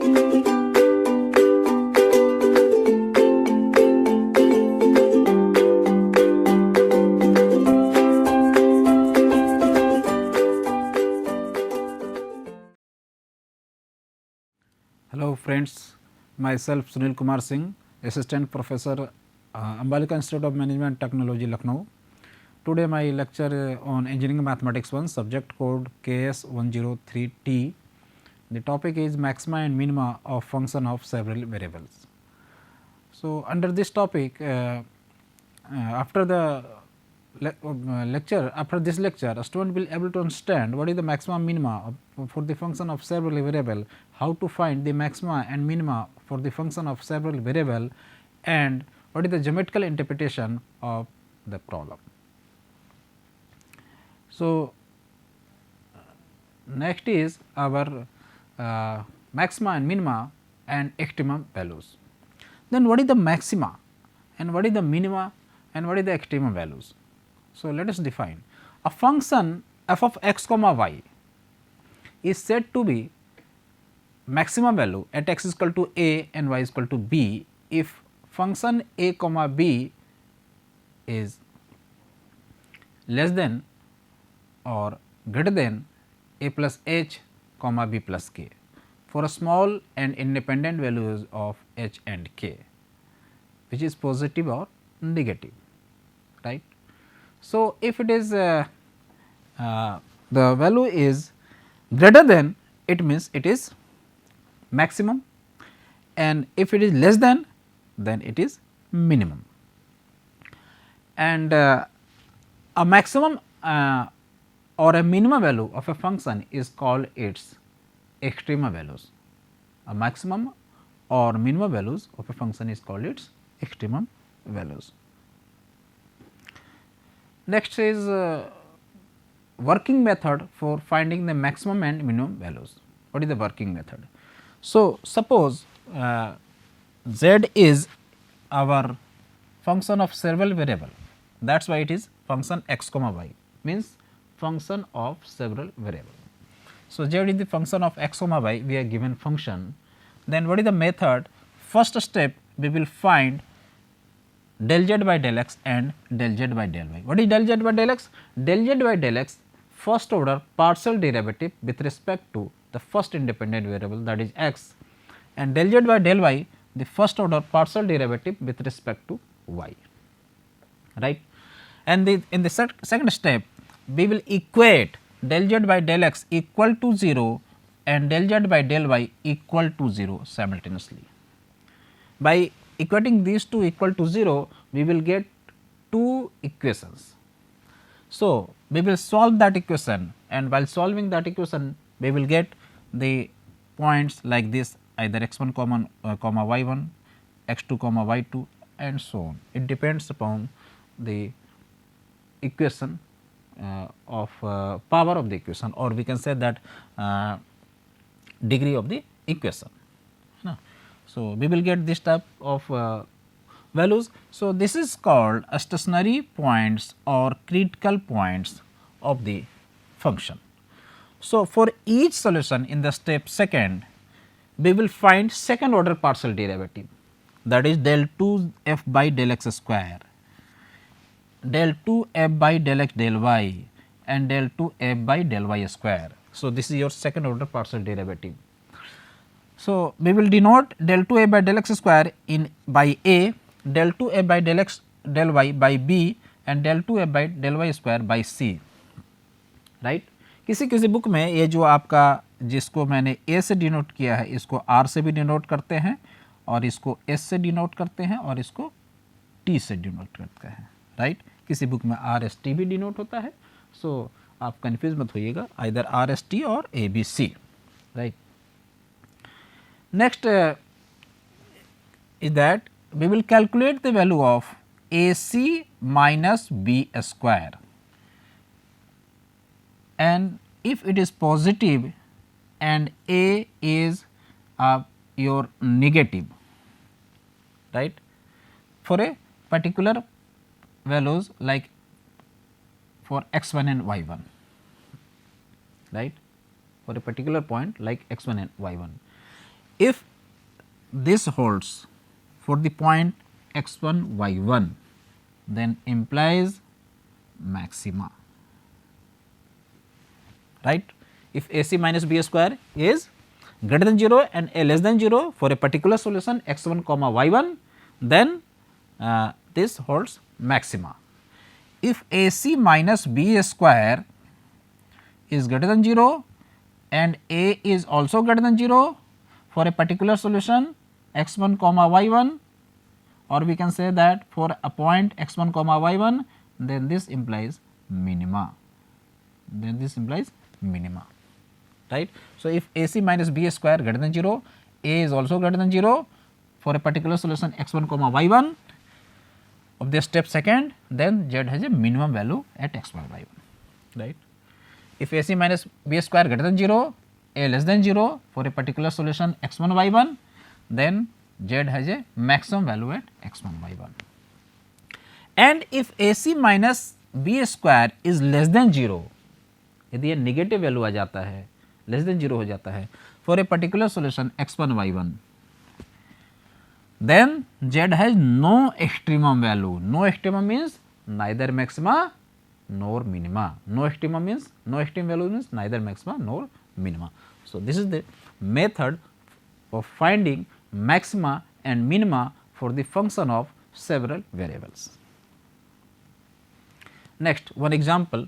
Hello friends, myself Sunil Kumar Singh, Assistant Professor, Ambalika Institute of Management Technology, Lucknow. Today my lecture on Engineering Mathematics 1, subject code KS103T. The topic is maxima and minima of function of several variables. So, under this topic, after the after this lecture, a student will able to understand what is the maxima minima for the function of several variable, how to find the maxima and minima for the function of several variable, and what is the geometrical interpretation of the problem. So, next is our maxima and minima and extremum values. Then what is the maxima and what is the minima and what is the extremum values? So, let us define a function f of x comma y is said to be maximum value at x is equal to a and y is equal to b if function a comma b is less than or greater than a plus h comma b plus k for a small and independent values of h and k, which is positive or negative, right. So, if it is the value is greater than, it means it is maximum, and if it is less than, then it is minimum. And a maximum or a minimum value of a function is called its extrema values. A maximum or minimum values of a function is called its extremum values. Next is working method for finding the maximum and minimum values. What is the working method? So, suppose z is our function of several variable, that is why it is function x comma y, means function of several variable. So, z is the function of x comma y, we are given function. Then what is the method? First step, we will find del z by del x and del z by del y. What is del z by del x? Del z by del x first order partial derivative with respect to the first independent variable, that is x, and del z by del y the first order partial derivative with respect to y, right. And in the second step, we will equate del z by del x equal to 0 and del z by del y equal to 0 simultaneously. By equating these two equal to 0, we will get two equations. So, we will solve that equation, and while solving that equation, we will get the points like this, either x1 comma y1, x2 comma y2, and so on. It depends upon the equation of power of the equation, or we can say that degree of the equation. So, we will get this type of values. So, this is called stationary points or critical points of the function. So, for each solution in the step second, we will find second order partial derivative, that is del 2 f by del x square, del 2 f by del x del y, and del 2 f by del y square. So, this is your second order partial derivative. So, we will denote del 2 a by del x square in by a, del 2 a by del x del y by b, and del 2 a by del y square by c, right. किसी किसी book में ये जो आपका जिसको मैंने a से denote किया है, इसको r से भी डिनोट करते हैं, और इसको s से डिनोट करते हैं, और इसको t से डिनोट करते हैं, राइट. किसी बुक में r s t भी डिनोट होता है. सो आप कन्फ्यूज मत होइएगा, आइदर r s t और a b c, right. Next is that we will calculate the value of AC minus B square, and if it is positive and A is your negative, right, for a particular values like for x1 and y1, right, for a particular point like x1 and y1. if this holds for the point x1 y1 then implies maxima, right. If AC minus B square is greater than 0 and A less than 0 for a particular solution x1 comma y1, then this holds maxima. If AC minus B square is greater than 0 and A is also greater than 0 for a particular solution x1 comma y1, or we can say that for a point x1 comma y1, then this implies minima, right. So, if AC minus B square greater than 0, A is also greater than 0 for a particular solution x1 comma y1 of the step second, then Z has a minimum value at x1 y1, right. If AC minus B square greater than 0, A less than 0 for a particular solution x1 y1, then Z has a maximum value at x1 y1. And if AC minus B square is less than 0, यदि ये negative value आ जाता है, less than 0 हो जाता है for a particular solution x1 y1, then Z has no extremum value. No extremum means neither maxima nor minima. No extremum means no extreme value means neither maxima nor minima. So, this is the method of finding maxima and minima for the function of several variables. Next, one example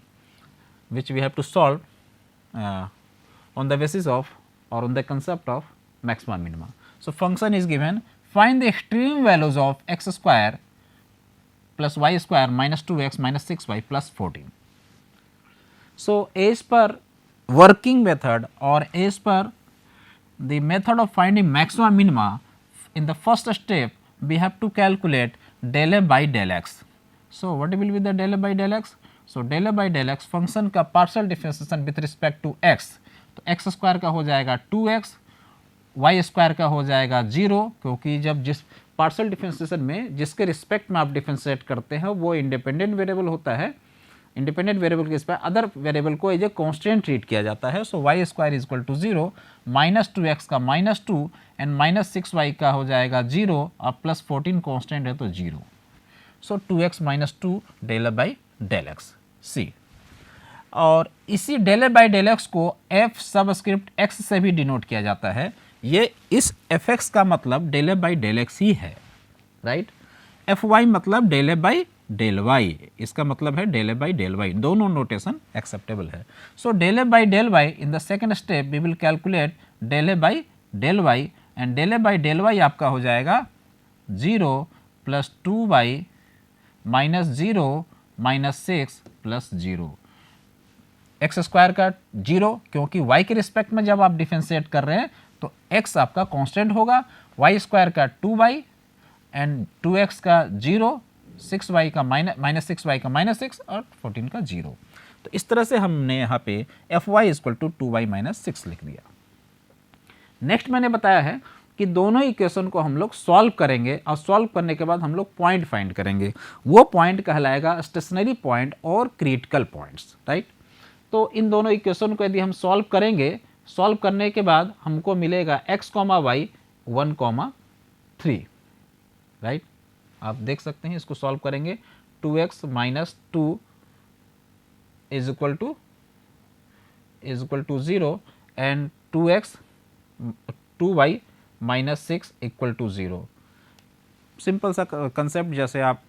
which we have to solve on the basis of or on the concept of maxima minima. So, function is given, find the extreme values of x square plus y square minus 2x minus 6y plus 14. So, as per working method or as per the method of finding maxima minima, in the first step we have to calculate del f by del x. So, what will be the del f by del x? So, del f by del x function का partial differentiation with respect to x, तो x square का हो जाएगा 2x, y square का हो जाएगा 0, क्योंकि जब जिस पार्शियल डिफरेंशिएशन में जिसके रिस्पेक्ट में आप डिफरेंशिएट करते हैं वो इंडिपेंडेंट वेरिएबल होता है, इंडिपेंडेंट वेरिएबल के रिस्पेक्ट अदर वेरिएबल को एज ए कांस्टेंट ट्रीट किया जाता है. So y square is equal to 0, minus 2x का माइनस 2 एंड माइनस 6y का हो जाएगा 0 और प्लस 14 कांस्टेंट है तो 0. So 2x minus 2 del by del x c, और इसी del f by del x को f सबस्क्रिप्ट x से भी डिनोट किया जाता है. ये इस एफ एक्स का मतलब del f by del x ही है, राइट. एफ वाई मतलब del f by del y, इसका मतलब है del f by del y, दोनों नोटेशन एक्सेप्टेबल है. So del f by del y in the second step we will calculate del f by del y, and del f by del y आपका हो जाएगा 0 plus 2y minus 0 minus 6 plus 0. X square का 0, क्योंकि y के respect में जब आप differentiate कर रहे हैं तो x आपका कांस्टेंट होगा, y स्क्वायर का 2y एंड 2x का 0, 6y का माइनस 6y का माइनस 6 और 14 का 0. तो इस तरह से हमने यहाँ पे F Y equal to 2y minus 6 लिख दिया. नेक्स्ट मैंने बताया है कि दोनों इक्वेशन को हम लोग सॉल्व करेंगे और सॉल्व करने के बाद हम लोग पॉइंट फाइंड करेंगे. वो पॉइंट कहलाएगा स्टेशनरी पॉइंट और क्रिटिकल पॉइंट्स, राइट. तो इन दोनों इक्वेशन को यदि हम सॉल्व करेंगे, सॉल्व करने के बाद हमको मिलेगा x, y 1, 3, राइट. आप देख सकते हैं, इसको सॉल्व करेंगे 2x minus 2 is equal to 0 and 2y minus 6 equal to 0. Simple सा कंसेप्ट, जैसे आप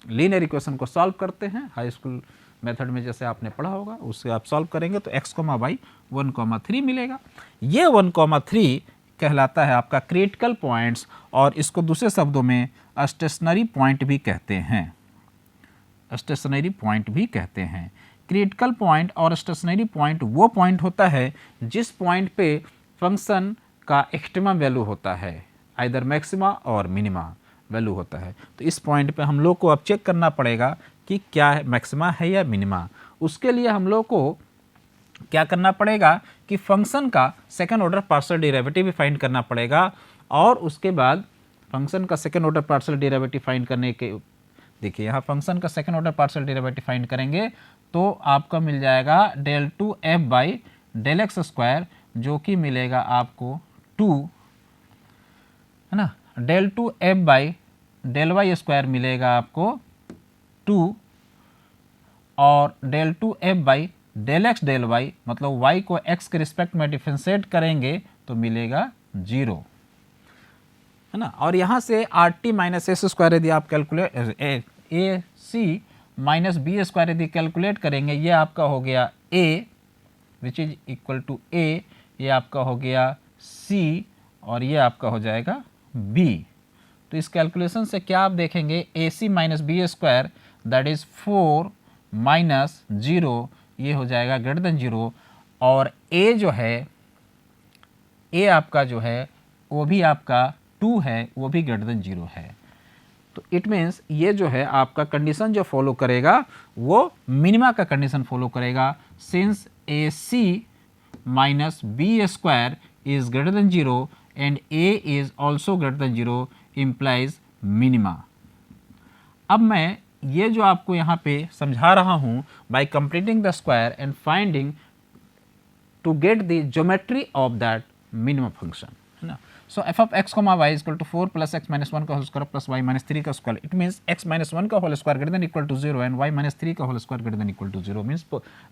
लीनियर इक्वेशन को सॉल्व करते हैं हाई स्कूल मेथड में, जैसे आपने पढ़ा होगा, उससे आप सॉल्व करेंगे तो x, y 1, 3 मिलेगा. ये 1, 3 कहलाता है आपका क्रिटिकल पॉइंट्स, और इसको दूसरे शब्दों में स्टेशनरी पॉइंट भी कहते हैं. स्टेशनरी पॉइंट भी कहते हैं. क्रिटिकल पॉइंट और स्टेशनरी पॉइंट वो पॉइंट होता है जिस पॉइंट पे फंक्शन का एक्सट्रीमम वैल्यू होता है, आइदर मैक्सिमा और मिनिमा वैल्यू होता है. तो इस पॉइंट पे हम लोग को अब चेक करना पड़ेगा कि क्या है, मैक्सिमा है या मिनिमा. उसके लिए हम लोग को क्या करना पड़ेगा कि फंक्शन का सेकंड ऑर्डर पार्शियल डेरिवेटिव भी फाइंड करना पड़ेगा, और उसके बाद फंक्शन का second order partial derivative find करने के, देखिए यहाँ फंक्शन का second order partial derivative find करेंगे तो आपका मिल जाएगा del 2f by del x square, जो कि मिलेगा आपको 2 है ना, del two F by del Y square मिलेगा आपको 2 और del two F by del x del Y, मतलब y को x के रिस्पेक्ट में डिफरेंशिएट करेंगे तो मिलेगा 0, है ना। और यहाँ से R T minus S square यदि आप calculate A C minus B square यदि कैलकुलेट करेंगे, ये आपका हो गया a which is equal to a, ये आपका हो गया c और ये आपका हो जाएगा b। तो इस कैलकुलेशन से क्या आप देखेंगे, a C minus B square that is 4 minus 0, ये हो जाएगा ग्रेटर देन 0, और a जो है, a आपका जो है वो भी आपका 2 है, वो भी ग्रेटर देन 0 है। तो इट मीन्स ये जो है आपका कंडीशन जो फॉलो करेगा वो मिनिमा का कंडीशन फॉलो करेगा, since A C minus B square is greater than 0 and a is also greater than 0 implies minima. अब मैं ये जो आपको यहाँ पे समझा रहा हूँ, by completing the square and finding to get the geometry of that minimum function, है ना। So f of x comma Y equal to 4 plus x minus 1 का whole square plus y minus 3 का square, it means x minus 1 का whole square greater than equal to 0 and y minus 3 का whole square greater than equal to 0, means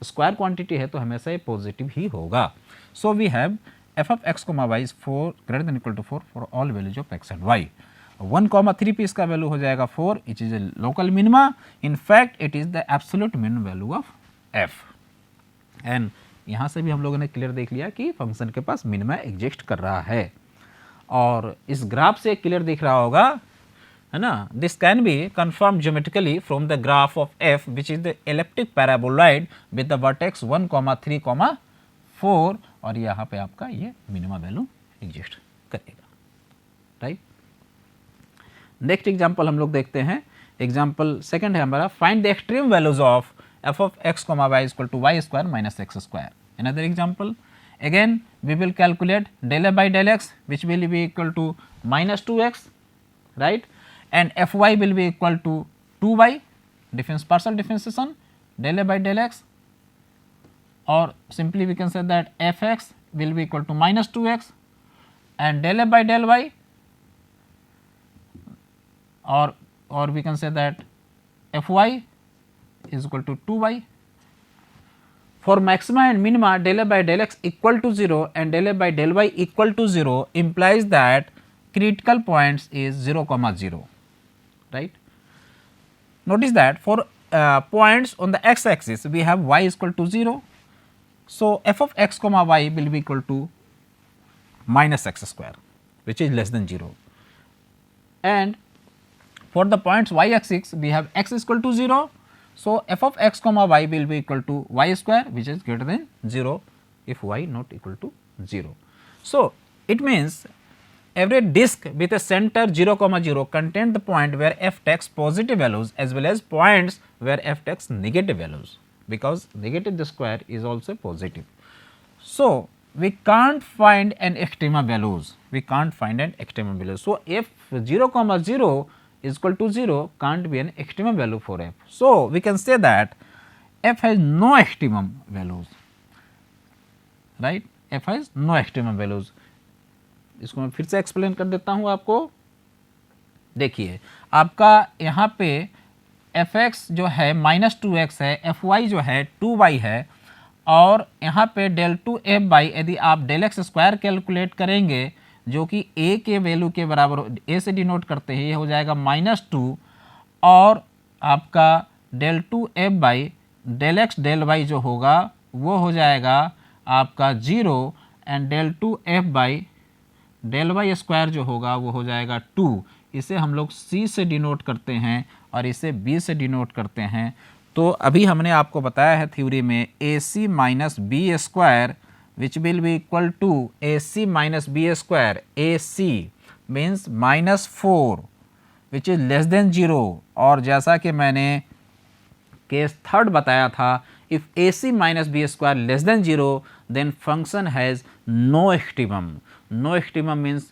square quantity है तो हमेशा ये positive ही होगा। So we have F of x comma Y is 4 greater than equal to 4 for all values of X and Y. 1,3 पे इसका value हो जाएगा 4, it is a local minima, in fact it is the absolute minimum value of F. And यहाँ से भी हम लोगों ने क्लियर देख लिया कि फंक्शन के पास मिनिमा एग्जिस्ट कर रहा है, और इस ग्राफ से क्लियर दिख रहा होगा, है ना। This can be confirm geometrically from the graph of F which is the elliptic paraboloid with the vertex 1,3,4, और यहाँ पे आपका ये मिनिमा वैल्यू एग्जिस्ट करेगा, राइट। नेक्स्ट एग्जाम्पल हम लोग देखते हैं, एग्जाम्पल सेकंड है हमारा, find the extreme values of F of x comma Y equal to Y square minus X square. Another example, again we will calculate del f by del x which will be equal to minus 2x, right, and fy will be equal to 2y, partial differentiation del f by del x, or simply we can say that fx will be equal to minus 2x and del f by del y, or we can say that fy is equal to 2y. For maxima and minima del f by del x equal to 0 and del f by del y equal to 0 implies that critical points is 0, 0, right. Notice that for points on the x axis we have y is equal to 0, so f of x comma y will be equal to minus x square which is less than 0, and for the points y axis we have x is equal to 0, so f of x comma y will be equal to y square which is greater than 0 if y not equal to 0. So it means every disk with a center 0, 0 contains the point where f takes positive values as well as points where f takes negative values, because negative the square is also positive. So we can't find an extrema values, so if 0, 0 is equal to 0 can't be an extremum value for f. So we can say that f has no extremum values, right, f has no extremum values. इसको मैं फिर से explain कर देता हूँ आपको। देखिए आपका यहाँ पे एफ एक्स जो है माइनस 2x है, एफ वाई जो है 2y है, और यहाँ पे डेल टू एफ बाई यदि आप डेल एक्स स्क्वायर कैलकुलेट करेंगे जो कि a के वैल्यू के बराबर a से डिनोट करते हैं, ये हो जाएगा -2, और आपका del two F by del x del Y जो होगा वो हो जाएगा आपका 0, and del two F by del Y square जो होगा वो हो जाएगा 2। इसे हम लोग c से डिनोट करते हैं और इसे b से डिनोट करते हैं। तो अभी हमने आपको बताया है थ्योरी में ac minus B square which will be equal to AC minus B square, AC means -4 which is less than 0, और जैसा कि मैंने केस थर्ड बताया था, if AC minus B square less than 0 then function has no extremum. No extremum means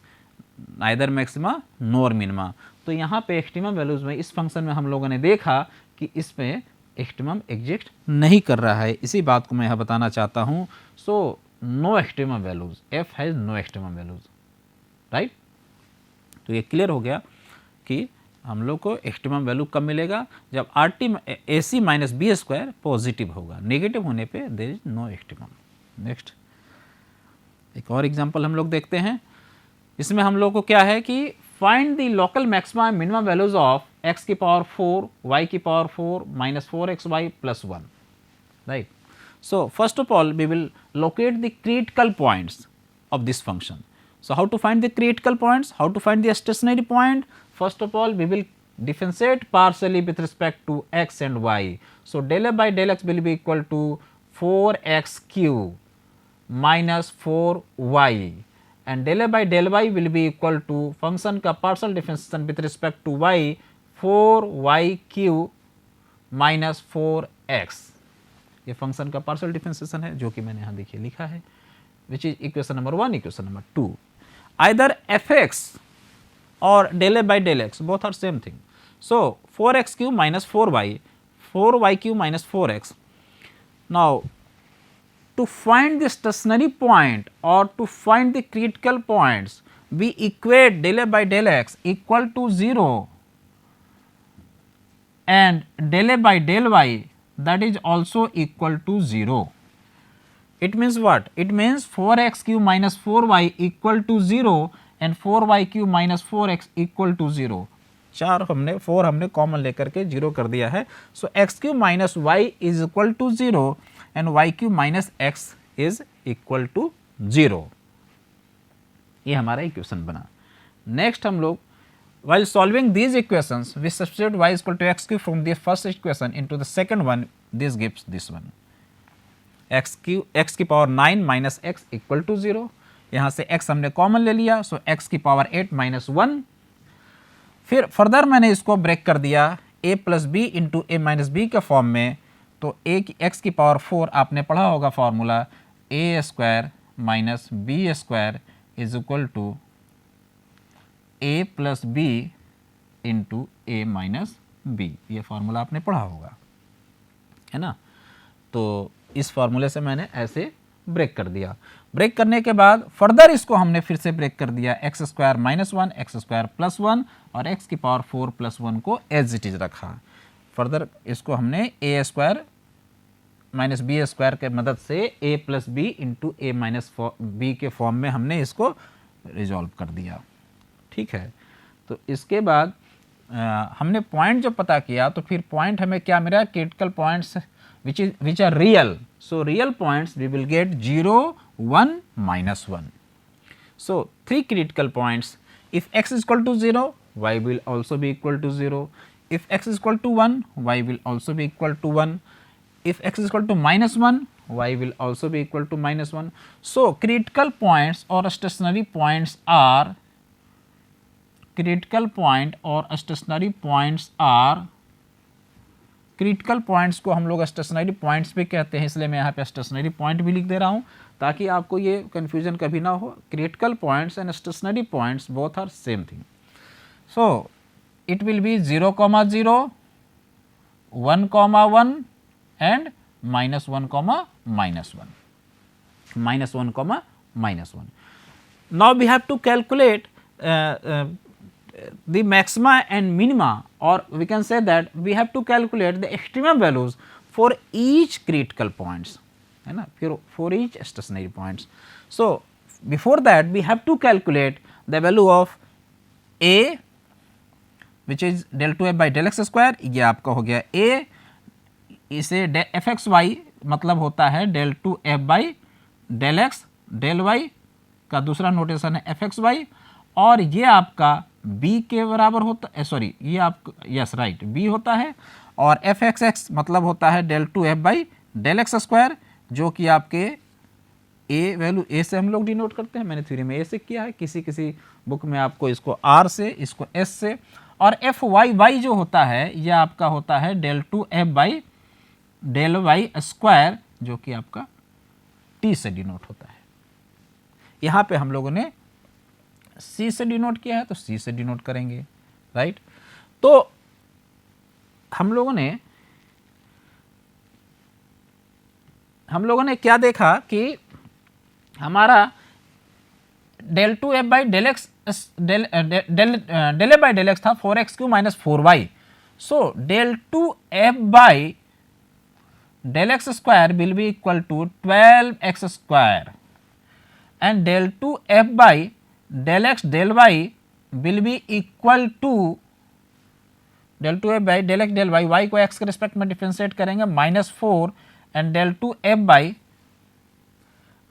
neither maxima nor minima. तो यहाँ पे extremum values में इस फंक्शन में हम लोगों ने देखा कि इसमें एक्सट्रीमम एग्जिस्ट नहीं कर रहा है, इसी बात को मैं यहाँ बताना चाहता हूँ। सो no extremum values, f has no extremum values, right. तो ये क्लियर हो गया कि हम लोग को एक्सट्रीमम वैल्यू कब मिलेगा, जब AC minus B square positive होगा, नेगेटिव होने पे there is no extremum. Next एक और एग्जांपल हम लोग देखते हैं। इसमें हम लोग को क्या है कि find the local maxima and minimum values of x की पावर 4, y की power 4 minus 4xy plus 1, right. So first of all we will locate the critical points of this function. So how to find the critical points, how to find the stationary point? First of all we will differentiate partially with respect to x and y. So del f by del x will be equal to 4x cube minus 4y and del f by del y will be equal to function का partial differentiation with respect to y 4y cube minus 4x, ये function का partial differentiation है जो कि मैंने यहाँ देखिए लिखा है, which is equation number 1, equation number 2। Either fx और del f by del x both are same thing. So 4x cube minus 4y, 4y cube minus 4x. Now to find the stationary point or to find the critical points, we equate del f by del x equal to 0 and del f by del y that is also equal to 0. It means what? It means 4x cube minus 4y equal to 0 and 4y cube minus 4x equal to 0. 4 हमने common लेकर के 0 कर दिया है. So x cube minus y is equal to 0 and y cube minus x is equal to 0. ये हमारा equation बना. Next हम लोग while solving these equations we substitute y is equal to x cube from the first equation into the second one. This gives this one x की power 9 minus x equal to 0. यहाँ से x हमने common ले लिया, so x की power 8 minus 1. फिर further मैंने इसको ब्रेक कर दिया a plus b into a minus b के फॉर्म में. तो x की पावर 4 आपने पढ़ा होगा formula a square minus B square is equal to a plus b into a minus b. ये फार्मूला आपने पढ़ा होगा, है ना. तो इस फार्मूले से मैंने ऐसे ब्रेक कर दिया. ब्रेक करने के बाद फर्दर इसको हमने फिर से ब्रेक कर दिया x square minus 1, x square plus 1 और एक्स की पावर 4 प्लस 1 को एज इट इज रखा. फर्दर इसको हमने ए स्क्वायर माइनस बी स्क्वायर के मदद से ए plus b into a minus b के फॉर्म में हमने इसको रिजॉल्व कर दिया. ठीक है. तो इसके बाद हमने पॉइंट जो पता किया, तो फिर पॉइंट हमें क्या मिला, critical points which are real. So real points we will get 0, 1, minus 1. So 3 critical points. If x is equal to 0, y will also be equal to 0. If x is equal to 1, y will also be equal to 1. If x is equal to minus 1, y will also be equal to minus 1. So critical points or stationary points are critical points को हम लोग stationery points भी कहते हैं, इसलिए मैं यहाँ पे स्टेशनरी पॉइंट भी लिख दे रहा हूँ ताकि आपको ये कन्फ्यूजन कभी ना हो. Critical points and stationary points both are same thing. So it will be 0, 0, 1, 1 and minus 1, minus 1, minus 1, minus 1. Now we have to calculate the maxima and minima, or we can say that we have to calculate the extremum values for each critical points, है ना, for each stationary points. So before that we have to calculate the value of a which is del 2f by del x square. ये आपका हो गया a, इसे fxy मतलब होता है del 2f by del x, del y का दूसरा नोटेशन है fxy, और ये आपका b के बराबर होता है, सॉरी ये आपका यस राइट b होता है, और एफ एक्स एक्स मतलब होता है del 2f by del x square, जो कि आपके a वैल्यू a से हम लोग डिनोट करते हैं. मैंने थ्योरी में a से किया है, किसी किसी बुक में आपको इसको r से, इसको s से, और एफ वाई वाई जो होता है यह आपका होता है del 2f by del y square, जो कि आपका t से डिनोट होता है. यहाँ पे हम लोगों ने c से डिनोट किया है तो c से डिनोट करेंगे, राइट. तो हम लोगों ने क्या देखा कि हमारा del two F by del x del a by del x था 4x³ minus 4y. So del two F by del x square will be equal to 12x square and del 2f by del x del y will be equal to del 2f by del x del y को x के respect में differentiate करेंगे -4 and del 2f by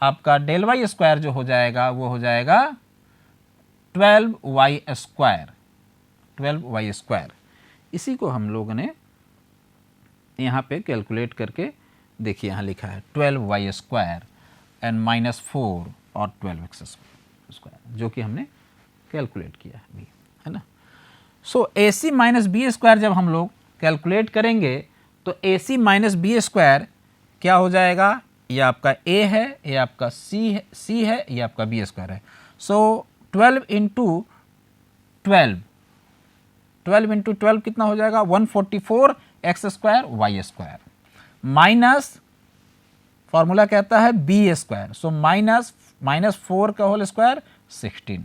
आपका del y square जो हो जाएगा वो हो जाएगा 12y स्क्वायर. इसी को हम लोगों ने यहाँ पे कैलकुलेट करके देखिए, यहाँ लिखा है 12y स्क्वायर एंड -4 और 12x स्क्वायर, जो कि हमने कैलकुलेट किया है अभी, है ना. सो AC माइनस बी स्क्वायर जब हम लोग कैलकुलेट करेंगे तो AC माइनस बी स्क्वायर क्या हो जाएगा, ये आपका A है, ये आपका C है, ये आपका B स्क्वायर है. सो 12 इंटू 12 कितना हो जाएगा 144 x square y square minus formula कहता है बी स्क्वायर. सो -4 का होल स्क्वायर 16,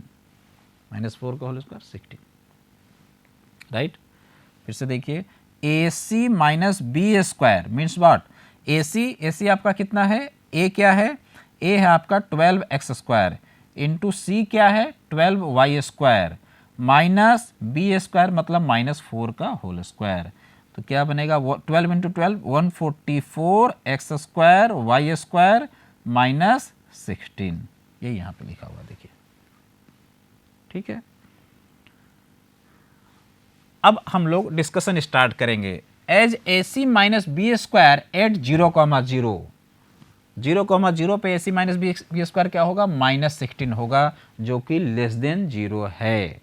-4 का होल स्क्वायर 16, राइट. फिर से देखिए AC minus B square means what, AC आपका कितना है, A क्या है, A है आपका 12x स्क्वायर इंटू C क्या है 12y square minus B square मतलब -4 का होल स्क्वायर. तो क्या बनेगा 12 into 12 144 x square y square minus 16, ये यहाँ पे लिखा हुआ देखिए, ठीक है. अब हम लोग डिस्कशन स्टार्ट करेंगे. As AC minus B square at 0,0 पे AC माइनस बी स्क्वायर क्या होगा -16 होगा, जो कि लेस देन 0 है.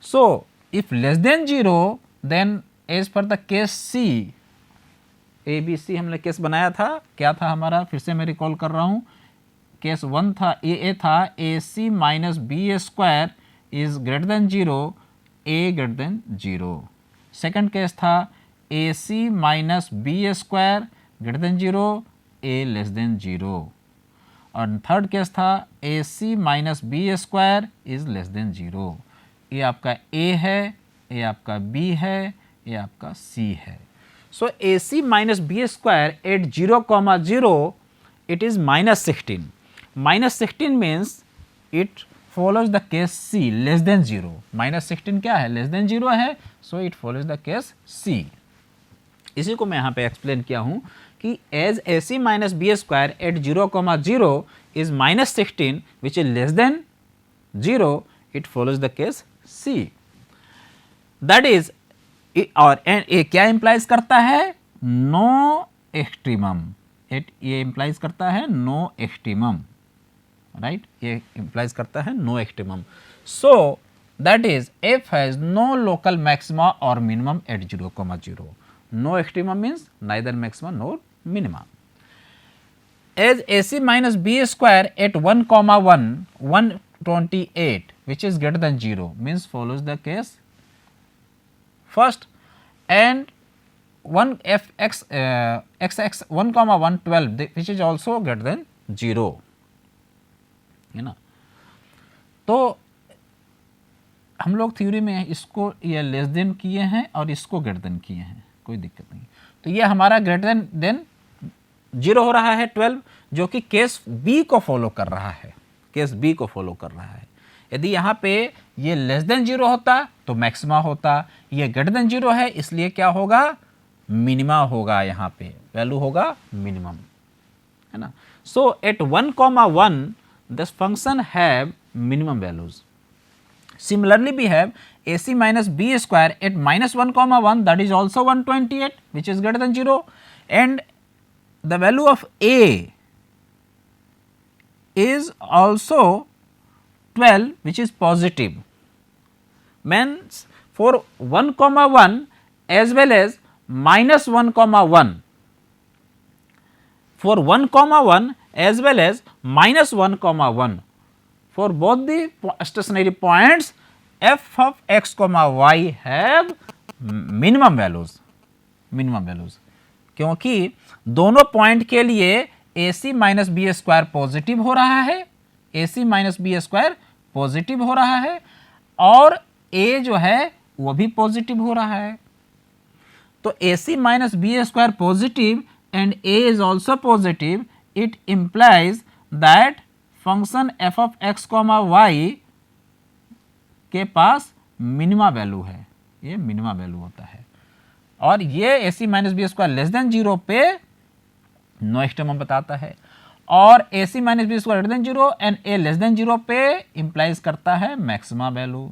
So if less than 0 then as पर द केस C, ABC हमने केस बनाया था, क्या था हमारा, फिर से मैं रिकॉल कर रहा हूँ. केस 1 था, A था AC minus B square is greater than 0, A greater than 0. Second case था AC minus B square greater than 0, A less than 0. और थर्ड केस था AC minus B square is less than 0. ये आपका A है, ये आपका B है, ये आपका C है. So AC minus B square at 0,0 it is -16. -16 means it follows the case C less than 0. -16 क्या है, लेस देन 0 है, so it follows the case C. इसी को मैं यहाँ पे एक्सप्लेन किया हूँ कि as AC minus B square at 0,0 is -16 which is less than 0, it follows the case C. That is और ये क्या इंप्लाइज करता है, नो एक्सट्रीमम. ये इंप्लाइज करता है नो एक्सट्रीमम, राइट, ये इंप्लाइज करता है no extremum. So that is F has no local maxima और minimum at 0,0. No extremum means neither maxima nor minima. As AC minus B square at 1,1 128 which is greater than 0 means follows the case first, and 1fx xx 1,112 which is also greater than 0, है ना. तो हम लोग theory में इसको ये less than किए हैं और इसको ग्रेटर देन किए हैं, कोई दिक्कत नहीं. तो ये हमारा ग्रेटर देन 0 हो रहा है 12, जो कि केस B को फॉलो कर रहा है, केस B को फॉलो कर रहा है. यदि यहाँ पे ये लेस देन 0 होता तो मैक्सिमा होता, ये ग्रेटर देन 0 है इसलिए क्या होगा, मिनिमा होगा, यहाँ पे वैल्यू होगा मिनिमम, है ना. So at 1,1 this function have minimum values. Similarly we have AC minus B square at -1,1 that is also 128 which is greater than 0, and the value of A is also 12 which is positive, means for 1,1 as well as -1,1, for 1,1 as well as -1,1, for both the stationary points f of x, y have minimum values. क्योंकि दोनों point के लिए AC minus B square positive हो रहा है, AC minus B square positive हो रहा है और A जो है वो भी पॉजिटिव हो रहा है। तो AC minus B square positive and A is also positive, it implies that function f of x comma y के पास मिनिमा वैल्यू है, ये मिनिमा वैल्यू होता है। और ये AC minus B square less than zero पे नो एक्सट्रीमम बताता है और AC minus B square greater than zero and A less than zero पे इंप्लाइज करता है मैक्सिमा वैल्यू।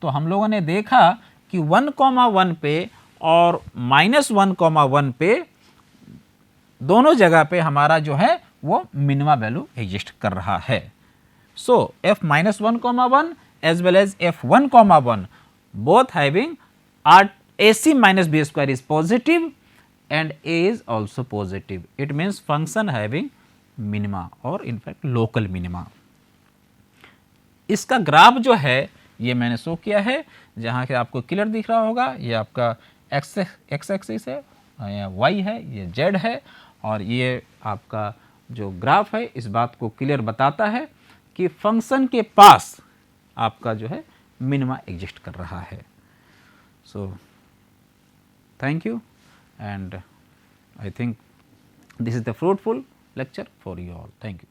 तो हम लोगों ने देखा कि 1,1 पे और -1,1 पे दोनों जगह पे हमारा जो है वो मिनिमा वैल्यू एग्जिस्ट कर रहा है। सो f-1,1 as well as f1,1 both having AC minus b square is positive and A is also positive. It means function having minima or in fact local minima. इसका graph जो है ये मैंने show किया है, जहाँ के आपको क्लियर दिख रहा होगा, ये आपका x एक्सिस है, y है, ये z है और ये आपका जो ग्राफ है इस बात को क्लियर बताता है कि फंक्शन के पास आपका जो है मिनिमा एग्जिस्ट कर रहा है। So thank you and I think this is the fruitful lecture for you all. Thank you.